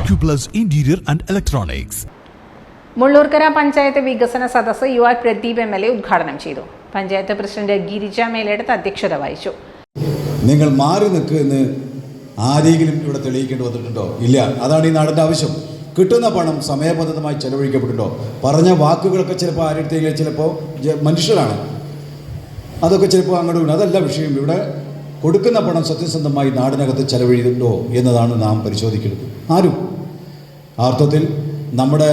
Acuplus Interior and Electronics. Mullurkara panchayat വികസന സദസ്സ് യുവ പ്രദീപ് MLA ഉദ്ഘാടനം ചെയ്തു. പഞ്ചായത്ത് പ്രസിഡന്റ് ഗിരിജ മേലെടുത്ത് അധ്യക്ഷത വഹിച്ചു. നിങ്ങൾ മാറി നിൽക്കുമെന്ന് ആരെങ്കിലും ഇവിടെ തെളിയിക്കേണ്ടി വന്നിട്ടുണ്ടോ? ഇല്ല. അതാണ് ഈ നാടിൻ്റെ ആവശ്യം. കിട്ടുന്ന പണം സമയബന്ധിതമായി ചെലവഴിക്കപ്പെട്ടുണ്ടോ? പറഞ്ഞ വാക്കുകളൊക്കെ ചിലപ്പോൾ ആരെടുത്തെങ്കിലും ചിലപ്പോൾ മനുഷ്യരാണ്, അതൊക്കെ ചിലപ്പോൾ അങ്ങോട്ട് വീണ്. അതല്ല വിഷയം. ഇവിടെ കൊടുക്കുന്ന പണം സത്യസന്ധമായി നാടിനകത്ത് ചെലവഴിക്കുന്നുണ്ടോ എന്നതാണ് നാം പരിശോധിക്കുന്നത്. ആരും അർത്ഥത്തിൽ നമ്മുടെ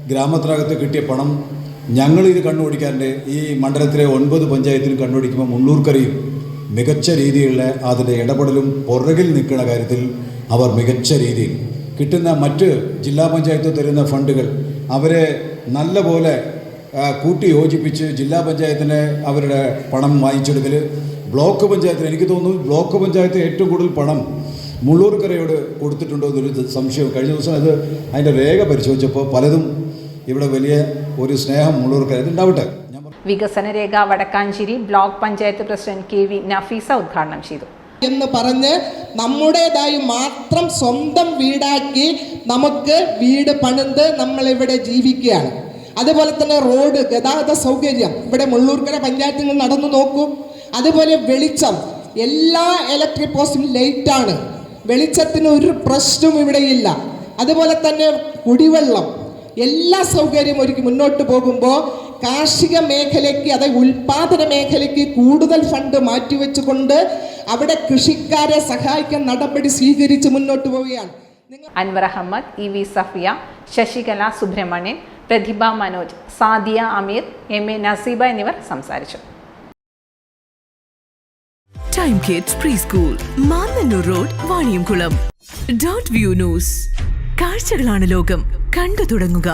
ഗ്രാമത്തിനകത്ത് കിട്ടിയ പണം ഞങ്ങളിത് കണ്ണുപിടിക്കാറുണ്ട്. ഈ മണ്ഡലത്തിലെ 9 പഞ്ചായത്തിലും കണ്ണുപിടിക്കുമ്പോൾ മുള്ളൂർക്കരയും മികച്ച രീതിയിലുള്ള അതിൻ്റെ ഇടപെടലും പുറകിൽ നിൽക്കുന്ന കാര്യത്തിൽ അവർ മികച്ച രീതിയിൽ കിട്ടുന്ന മറ്റ് ജില്ലാ പഞ്ചായത്ത് തരുന്ന ഫണ്ടുകൾ അവരെ നല്ല പോലെ കൂട്ടി യോജിപ്പിച്ച് ജില്ലാ പഞ്ചായത്തിന് അവരുടെ പണം വാങ്ങിച്ചെടുക്കൽ, ബ്ലോക്ക് പഞ്ചായത്തിന് എനിക്ക് തോന്നുന്നു ബ്ലോക്ക് പഞ്ചായത്ത് ഏറ്റവും കൂടുതൽ പണം മുള്ളൂർക്കരയോട് കൊടുത്തിട്ടുണ്ടോ എന്നൊരു സംശയം. കഴിഞ്ഞ ദിവസം അതിൻ്റെ രേഖ പരിശോധിച്ചപ്പോൾ പലതും ഇവിടെ വലിയ ഒരു സ്നേഹം മുള്ളൂർക്കര ഉണ്ടാവട്ടെ. വികസന രേഖ Vadakkanchery block panchayat president KV Nafeesa ഉദ്ഘാടനം ചെയ്തു. എന്ന് പറഞ്ഞ് നമ്മുടേതായി മാത്രം സ്വന്തം വീടാക്കി നമുക്ക് വീട് പണിത് നമ്മളിവിടെ ജീവിക്കുകയാണ്. അതുപോലെ തന്നെ റോഡ് ഗതാഗത സൗകര്യം ഇവിടെ മുള്ളൂർക്കര പഞ്ചായത്തിൽ നിന്ന് നടന്നു നോക്കൂ. അതുപോലെ വെളിച്ചം, എല്ലാ ഇലക്ട്രിക് പോസ്റ്റും ലൈറ്റാണ്. വെളിച്ചത്തിന് ഒരു പ്രശ്നവും ഇവിടെയില്ല. അതുപോലെ തന്നെ കുടിവെള്ളം, എല്ലാ സൗകര്യവും ഒരുക്കി മുന്നോട്ട് പോകുമ്പോൾ കാർഷിക മേഖലയ്ക്ക്, അതായത് ഉൽപാദന മേഖലയ്ക്ക് കൂടുതൽ ഫണ്ട് മാറ്റിവെച്ചുകൊണ്ട് അവിടെ കൃഷിക്കാരെ സഹായിക്കാൻ നടപടി സ്വീകരിച്ച് മുന്നോട്ട് പോവുകയാണ്. അൻവർ അഹമ്മദ്, EV സഫിയ, ശശികല സുബ്രഹ്മണ്യൻ, പ്രതിഭ മനോജ്, സാദിയ അമീർ, MA നസീബ എന്നിവർ സംസാരിച്ചു. Time kids pre school, Mannannur road, Vaniyamkulam. .view news. കാഴ്ചകളാണ് ലോകം, കണ്ടു തുടങ്ങുക.